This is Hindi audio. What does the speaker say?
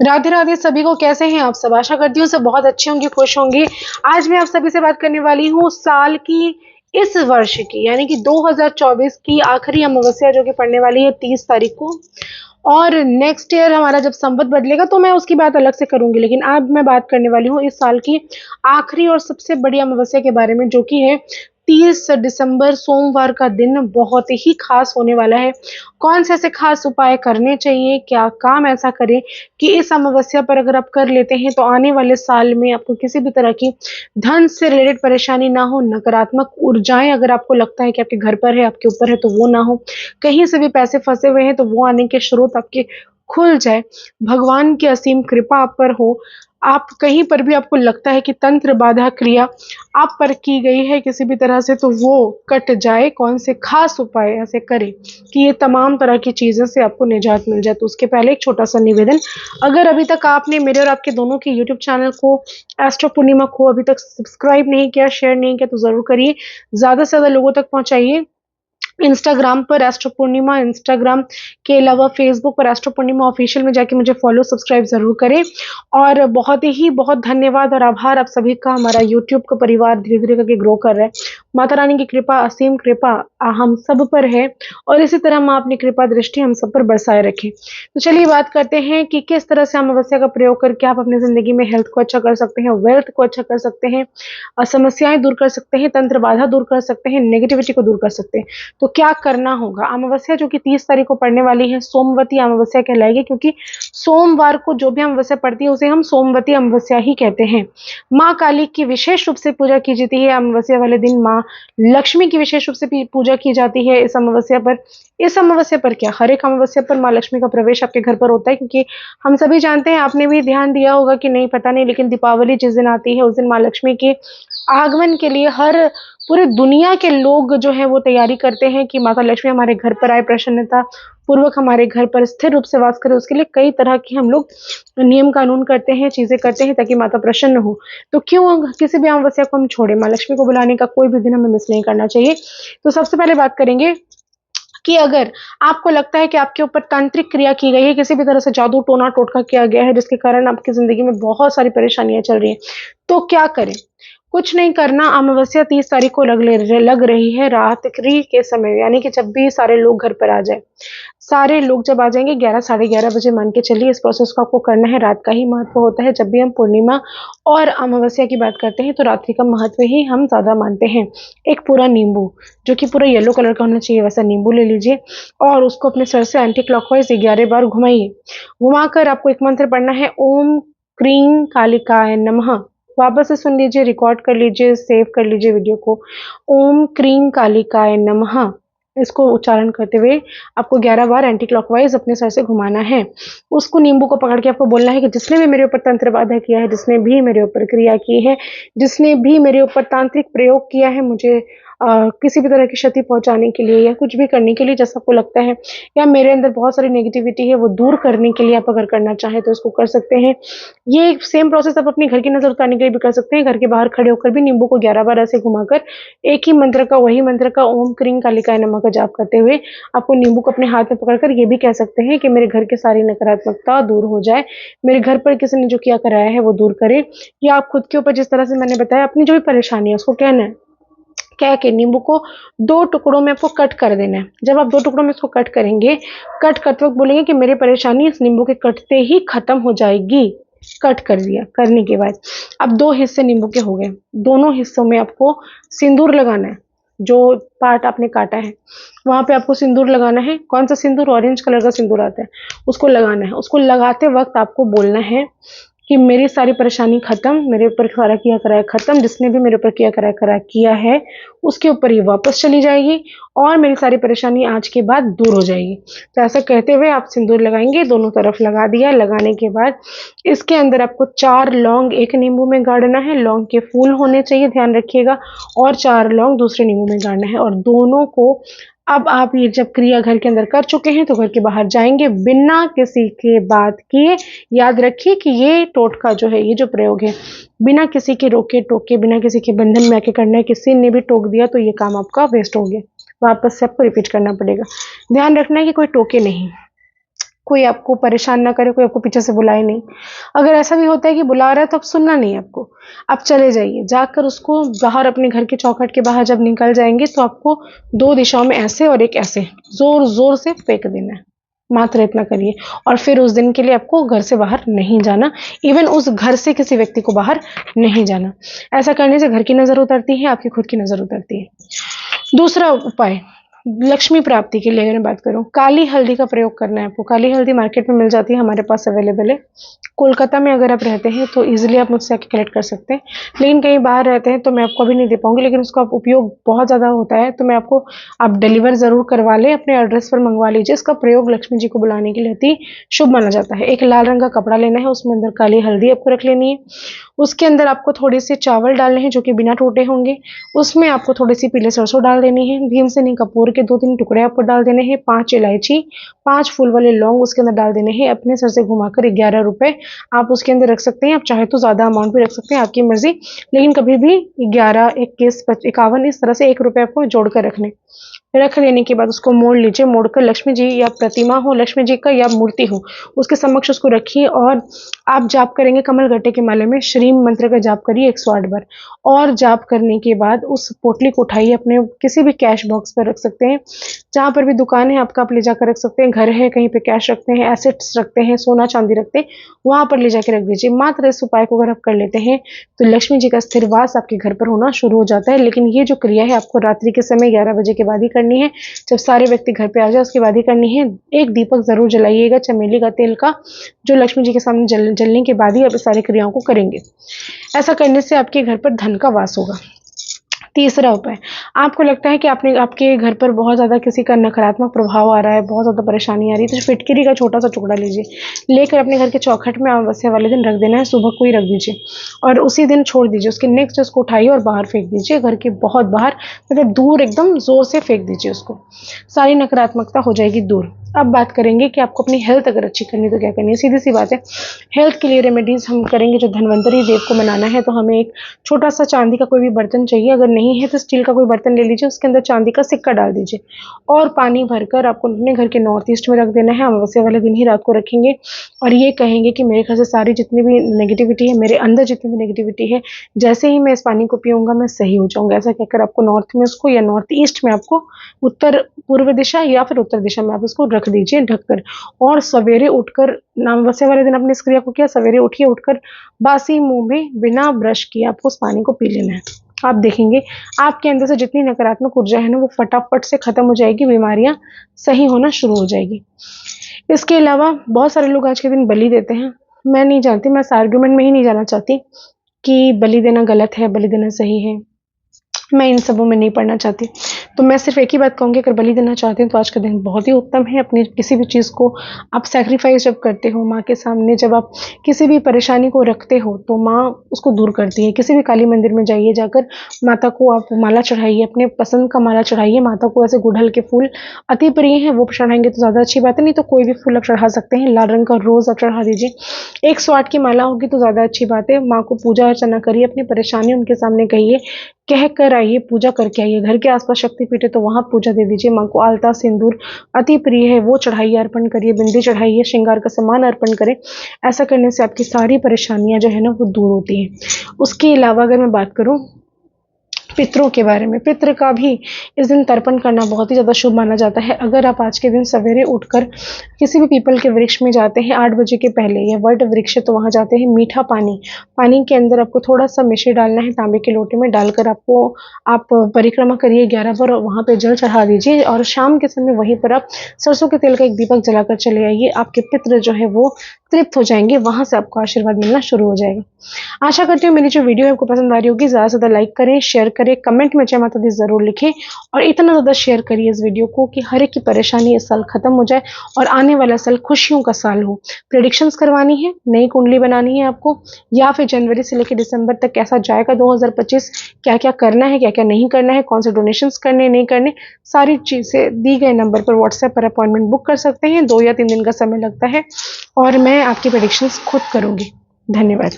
राधे राधे सभी को। कैसे हैं आप सब? आशा करती हूँ सब बहुत अच्छे होंगे, खुश होंगे। आज मैं आप सभी से बात करने वाली हूँ साल की, इस वर्ष की यानी कि 2024 की आखिरी अमावस्या जो कि पड़ने वाली है 30 तारीख को। और नेक्स्ट ईयर हमारा जब संवत बदलेगा तो मैं उसकी बात अलग से करूंगी, लेकिन आज मैं बात करने वाली हूँ इस साल की आखिरी और सबसे बड़ी अमावस्या के बारे में, जो कि है 30 दिसंबर सोमवार का दिन। बहुत ही खास होने वाला है। कौन से ऐसे खास उपाय करने चाहिए, क्या काम ऐसा करें कि इस अमावस्या पर अगर आप कर लेते हैं तो आने वाले साल में आपको किसी भी तरह की धन से रिलेटेड परेशानी ना हो, नकारात्मक ऊर्जाएं अगर आपको लगता है कि आपके घर पर है, आपके ऊपर है, तो वो ना हो। कहीं से भी पैसे फंसे हुए हैं तो वो आने के स्रोत आपके खुल जाए। भगवान की असीम कृपा आप पर हो। आप कहीं पर भी आपको लगता है कि तंत्र बाधा क्रिया आप पर की गई है किसी भी तरह से, तो वो कट जाए। कौन से खास उपाय ऐसे करें कि ये तमाम तरह की चीज़ों से आपको निजात मिल जाए। तो उसके पहले एक छोटा सा निवेदन, अगर अभी तक आपने मेरे और आपके दोनों के यूट्यूब चैनल को, एस्ट्रो पूर्णिमा को, अभी तक सब्सक्राइब नहीं किया, शेयर नहीं किया, तो ज़रूर करिए। ज़्यादा से ज़्यादा लोगों तक पहुँचाइए। इंस्टाग्राम पर एस्ट्रो पूर्णिमा, इंस्टाग्राम के अलावा फेसबुक पर एस्ट्रो पूर्णिमा ऑफिशियल में जाके मुझे फॉलो सब्सक्राइब जरूर करें। और बहुत धन्यवाद और आभार आप सभी का। हमारा यूट्यूब का परिवार धीरे धीरे करके ग्रो कर रहा है। माता रानी की कृपा, असीम कृपा हम सब पर है, और इसी तरह माँ अपनी कृपा दृष्टि हम सब पर बरसाए रखे। तो चलिए बात करते हैं कि किस तरह से अमावस्या का प्रयोग करके आप अपनी जिंदगी में हेल्थ को अच्छा कर सकते हैं, वेल्थ को अच्छा कर सकते हैं, समस्याएं दूर कर सकते हैं, तंत्र बाधा दूर कर सकते हैं, नेगेटिविटी को दूर कर सकते हैं। तो क्या करना होगा? अमावस्या जो कि 30 तारीख को पड़ने वाली है, सोमवती अमावस्या कहलाएगी, क्योंकि सोमवार को जो भी अमावस्या पड़ती है उसे हम सोमवती अमावस्या ही कहते हैं। माँ काली की विशेष रूप से पूजा की जाती है अमावस्या वाले दिन। माँ लक्ष्मी की विशेष रूप से पूजा की जाती है इस अमावस्या पर। इस अमावस्या पर क्या, हर एक अमावस्या पर माँ लक्ष्मी का प्रवेश आपके घर पर होता है, क्योंकि हम सभी जानते हैं, आपने भी ध्यान दिया होगा कि नहीं पता नहीं, लेकिन दीपावली जिस दिन आती है उस दिन माँ लक्ष्मी के आगमन के लिए हर पूरे दुनिया के लोग जो है वो तैयारी करते हैं कि माता लक्ष्मी हमारे घर पर आए, प्रसन्नता पूर्वक हमारे घर पर स्थिर रूप से वास करे। उसके लिए कई तरह की हम लोग नियम कानून करते हैं, चीजें करते हैं, ताकि माता प्रसन्न हो। तो क्यों किसी भी अमावस्या को हम छोड़े? माँ लक्ष्मी को बुलाने का कोई भी दिन हमें मिस नहीं करना चाहिए। तो सबसे पहले बात करेंगे कि अगर आपको लगता है कि आपके ऊपर तांत्रिक क्रिया की गई है, किसी भी तरह से जादू टोना टोटका किया गया है, जिसके कारण आपकी जिंदगी में बहुत सारी परेशानियां चल रही हैं, तो क्या करें? कुछ नहीं करना। अमावस्या 30 तारीख को लग रही है रात्रि के समय, यानी कि जब भी सारे लोग घर पर आ जाए। सारे लोग जब आ जाएंगे 11 साढ़े 11 बजे, मान के चलिए। इस प्रोसेस को आपको करना है। रात का ही महत्व होता है। जब भी हम पूर्णिमा और अमावस्या की बात करते हैं तो रात्रि का महत्व ही हम ज्यादा मानते हैं। एक पूरा नींबू, जो कि पूरा येलो कलर का होना चाहिए, वैसा नींबू ले लीजिए और उसको अपने सर से एंटी क्लॉकवाइज 11 बार घुमाइए। घुमाकर आपको एक मंत्र पढ़ना है, ओम क्रीं कालिकाय नमः। वापस से सुन लीजिए, रिकॉर्ड कर लीजिए, सेव कर लीजिए वीडियो को। ओम क्रीं कालिकाय नमः, इसको उच्चारण करते हुए आपको 11 बार एंटी क्लॉकवाइज अपने सर से घुमाना है। उसको नींबू को पकड़ के आपको बोलना है कि जिसने भी मेरे ऊपर तंत्र बाधा किया है, जिसने भी मेरे ऊपर क्रिया की है, जिसने भी मेरे ऊपर तांत्रिक प्रयोग किया है, मुझे किसी भी तरह की क्षति पहुंचाने के लिए या कुछ भी करने के लिए, जैसा आपको लगता है, या मेरे अंदर बहुत सारी नेगेटिविटी है, वो दूर करने के लिए आप अगर करना चाहें तो इसको कर सकते हैं। ये सेम प्रोसेस आप अपने घर की नजर उतारने के लिए भी कर सकते हैं। घर के बाहर खड़े होकर भी नींबू को 11 बार ऐसे घुमाकर एक ही मंत्र का, वही मंत्र का, ओम क्रीं कालिकाय नमः का जाप करते हुए आपको नींबू को अपने हाथ में पकड़कर ये भी कह सकते हैं कि मेरे घर की सारी नकारात्मकता दूर हो जाए, मेरे घर पर किसी ने जो किया कराया है वो दूर करे। या आप खुद के ऊपर, जिस तरह से मैंने बताया, अपनी जो भी परेशानी है उसको कहना है। कह के नींबू को 2 टुकड़ों में आपको कट कर देना है। जब आप 2 टुकड़ों में इसको कट करेंगे, कट करते वक्त बोलेंगे कि मेरी परेशानी इस नींबू के कटते ही खत्म हो जाएगी। कट कर दिया, करने के बाद अब 2 हिस्से नींबू के हो गए। दोनों हिस्सों में आपको सिंदूर लगाना है। जो पार्ट आपने काटा है वहां पे आपको सिंदूर लगाना है। कौन सा सिंदूर? ऑरेंज कलर का सिंदूर आता है, उसको लगाना है। उसको लगाते वक्त आपको बोलना है कि मेरी सारी परेशानी खत्म, मेरे ऊपर सारा किया कराया खत्म, जिसने भी मेरे ऊपर किया किया है उसके ऊपर ये वापस चली जाएगी और मेरी सारी परेशानी आज के बाद दूर हो जाएगी। तो ऐसा कहते हुए आप सिंदूर लगाएंगे। दोनों तरफ लगा दिया। लगाने के बाद इसके अंदर आपको 4 लौंग एक नींबू में गाड़ना है। लौंग के फूल होने चाहिए, ध्यान रखिएगा। और 4 लौंग दूसरे नींबू में गाड़ना है। और दोनों को अब आप ये जब क्रिया घर के अंदर कर चुके हैं तो घर के बाहर जाएंगे बिना किसी के बात किए। याद रखिए कि ये टोटका जो है, ये जो प्रयोग है, बिना किसी के रोके टोके, बिना किसी के बंधन में आके करना है। किसी ने भी टोक दिया तो ये काम आपका वेस्ट हो गया। वापस से आपको रिपीट करना पड़ेगा। ध्यान रखना है कि कोई टोके नहीं, कोई आपको परेशान ना करे, कोई आपको पीछे से बुलाए नहीं। अगर ऐसा भी होता है कि बुला रहा है तो अब सुनना नहीं है आपको, आप चले जाइए। जाकर उसको बाहर अपने घर के चौखट के बाहर जब निकल जाएंगे तो आपको 2 दिशाओं में ऐसे और एक ऐसे जोर जोर से फेंक देना है, मात्र इतना करिए। और फिर उस दिन के लिए आपको घर से बाहर नहीं जाना, इवन उस घर से किसी व्यक्ति को बाहर नहीं जाना। ऐसा करने से घर की नजर उतरती है, आपकी खुद की नजर उतरती है। दूसरा उपाय, लक्ष्मी प्राप्ति के लिए अगर मैं बात करूं, काली हल्दी का प्रयोग करना है आपको। काली हल्दी मार्केट में मिल जाती है, हमारे पास अवेलेबल है। कोलकाता में अगर आप रहते हैं तो इजीली आप मुझसे आके कलेक्ट कर सकते हैं, लेकिन कहीं बाहर रहते हैं तो मैं आपको अभी नहीं दे पाऊंगी, लेकिन उसका उपयोग बहुत ज़्यादा होता है, तो मैं आपको, आप डिलीवर ज़रूर करवा लें, अपने एड्रेस पर मंगवा लीजिए। इसका प्रयोग लक्ष्मी जी को बुलाने के लिए अति शुभ माना जाता है। एक लाल रंग का कपड़ा लेना है, उसमें अंदर काली हल्दी आपको रख लेनी है। उसके अंदर आपको थोड़े से चावल डालने हैं जो कि बिना टूटे होंगे। उसमें आपको थोड़ी सी पीले सरसों डाल देनी है। भीमसेनी कपूर के 2-3 टुकड़े आपको डाल देने हैं। 5 इलायची, 5 फूल वाले लौंग उसके अंदर डाल देने हैं। अपने सर से घुमाकर 11 रुपए आप उसके अंदर रख सकते हैं। आप चाहे तो ज्यादा अमाउंट भी रख सकते हैं, आपकी मर्जी, लेकिन कभी भी 11, 21, 51 इस तरह से 1 रुपए आपको जोड़कर रख लेने के बाद उसको मोड़ लीजिए। मोड़कर लक्ष्मी जी या प्रतिमा हो लक्ष्मी जी का या मूर्ति हो उसके समक्ष उसको रखिए और आप जाप करेंगे। कमल गट्टे के माले में श्रीम मंत्र का जाप करिए 108 बार। और जाप करने के बाद उस पोटली को उठाइए, अपने किसी भी कैश बॉक्स पर रख सकते हैं, जहां पर भी दुकान है आपका आप ले जाकर रख सकते हैं। घर है कहीं पे कैश रखते हैं, एसेट्स रखते हैं, सोना चांदी रखते हैं, वहां पर ले जाकर रख दीजिए। मात्र इस उपाय को अगर आप कर लेते हैं तो लक्ष्मी जी का स्थिर वास आपके घर पर होना शुरू हो जाता है। लेकिन ये जो क्रिया है आपको रात्रि के समय 11 बजे के बाद ही करनी है। जब सारे व्यक्ति घर पे आ जाए उसके बाद ही करनी है। एक दीपक जरूर जलाइएगा चमेली का तेल का, जो लक्ष्मी जी के सामने जलने के बाद ही आप सारी क्रियाओं को करेंगे। ऐसा करने से आपके घर पर धन का वास होगा। तीसरा उपाय, आपको लगता है कि आपके घर पर बहुत ज़्यादा किसी का नकारात्मक प्रभाव आ रहा है, बहुत ज़्यादा परेशानी आ रही है, तो फिटकरी का छोटा सा टुकड़ा लीजिए, लेकर अपने घर के चौखट में अमावस्या वाले दिन रख देना है। सुबह को ही रख दीजिए और उसी दिन छोड़ दीजिए। उसके नेक्स्ट उसको उठाइए और बाहर फेंक दीजिए, घर के बहुत बाहर, मतलब दूर, एकदम जोर से फेंक दीजिए उसको। सारी नकारात्मकता हो जाएगी दूर। अब बात करेंगे कि आपको अपनी हेल्थ अगर अच्छी करनी है तो क्या करनी है। सीधी सी बात है, हेल्थ के लिए रेमेडीज हम करेंगे। जो धन्वंतरी देव को मनाना है तो हमें एक छोटा सा चांदी का कोई भी बर्तन चाहिए, अगर नहीं है तो स्टील का कोई बर्तन ले लीजिए, उसके अंदर चांदी का सिक्का डाल दीजिए और पानी भरकर आपको अपने घर के नॉर्थ ईस्ट में रख देना है। अमावस्या वाले दिन ही रात को रखेंगे और ये कहेंगे कि मेरे घर से सारी जितनी भी नेगेटिविटी है, मेरे अंदर जितनी भी नेगेटिविटी है, जैसे ही मैं इस पानी को पीऊंगा मैं सही हो जाऊंगा। ऐसा कहकर आपको नॉर्थ में उसको, या नॉर्थ ईस्ट में आपको, उत्तर पूर्व दिशा या फिर उत्तर दिशा में आप उसको रख दीजिए ढककर। और सवेरे उठकर, अमावस्या वाले दिन अपने इस क्रिया को किया, सवेरे उठिए, उठकर बासी मुंह में बिना ब्रश किए आपको उस पानी को पी लेना है। आप देखेंगे आपके अंदर से जितनी नकारात्मक ऊर्जा है ना वो फटाफट से खत्म हो जाएगी, बीमारियां सही होना शुरू हो जाएगी। इसके अलावा बहुत सारे लोग आज के दिन बलि देते हैं। मैं नहीं जानती, मैं इस आर्ग्यूमेंट में ही नहीं जाना चाहती कि बलि देना गलत है, बलि देना सही है, मैं इन सबों में नहीं पढ़ना चाहती। तो मैं सिर्फ एक ही बात कहूँगी, अगर बलि देना चाहते हैं तो आज का दिन बहुत ही उत्तम है। अपनी किसी भी चीज़ को आप सैक्रिफाइस जब करते हो माँ के सामने, जब आप किसी भी परेशानी को रखते हो तो माँ उसको दूर करती है। किसी भी काली मंदिर में जाइए, जाकर माता को आप माला चढ़ाइए, अपने पसंद का माला चढ़ाइए। माता को ऐसे गुड़हल के फूल अति प्रिय हैं, वो चढ़ाएंगे तो ज़्यादा अच्छी बात है, नहीं तो कोई भी फूल आप चढ़ा सकते हैं। लाल रंग का रोज़ आप चढ़ा दीजिए। 108 की माला होगी तो ज़्यादा अच्छी बात है। माँ को पूजा अर्चना करिए, अपनी परेशानी उनके सामने कहिए, कह कर आइए, पूजा करके आइए। घर के आसपास शक्तिपीठ है तो वहां पूजा दे दीजिए। माँ को आलता सिंदूर अति प्रिय है, वो चढ़ाइए, अर्पण करिए, बिंदी चढ़ाइए, श्रृंगार का सामान अर्पण करें। ऐसा करने से आपकी सारी परेशानियां जो है ना वो दूर होती हैं। उसके अलावा अगर मैं बात करूं पितरों के बारे में, पितृ का भी इस दिन तर्पण करना बहुत ही ज़्यादा शुभ माना जाता है। अगर आप आज के दिन सवेरे उठकर किसी भी पीपल के वृक्ष में जाते हैं 8 बजे के पहले, या वट वृक्ष तो वहाँ जाते हैं, मीठा पानी के अंदर आपको थोड़ा सा मिश्री डालना है, तांबे के लोटे में डालकर आप परिक्रमा करिए 11 बार और वहाँ पे जल चढ़ा दीजिए। और शाम के समय वहीं पर आप सरसों के तेल का एक दीपक जलाकर चले आइए। आपके पितृ जो है वो तृप्त हो जाएंगे, वहां से आपको आशीर्वाद मिलना शुरू हो जाएगा। आशा करती हूँ मेरी जो वीडियो है आपको पसंद आ रही होगी। ज़्यादा से ज़्यादा लाइक करें, शेयर करें, कमेंट में जय माता दी जरूर लिखें और इतना ज़्यादा शेयर करिए इस वीडियो को कि हर एक की परेशानी इस साल खत्म हो जाए और आने वाला साल खुशियों का साल हो। प्रेडिक्शंस करवानी है, नई कुंडली बनानी है आपको, या फिर जनवरी से लेकर दिसंबर तक कैसा जाएगा 2025, क्या क्या करना है, क्या क्या नहीं करना है, कौन से डोनेशंस करने नहीं करने, सारी चीज़ें दी गए नंबर पर व्हाट्सएप पर अपॉइंटमेंट बुक कर सकते हैं। 2 या 3 दिन का समय लगता है और मैं आपकी प्रेडिक्शंस खुद करूँगी। धन्यवाद।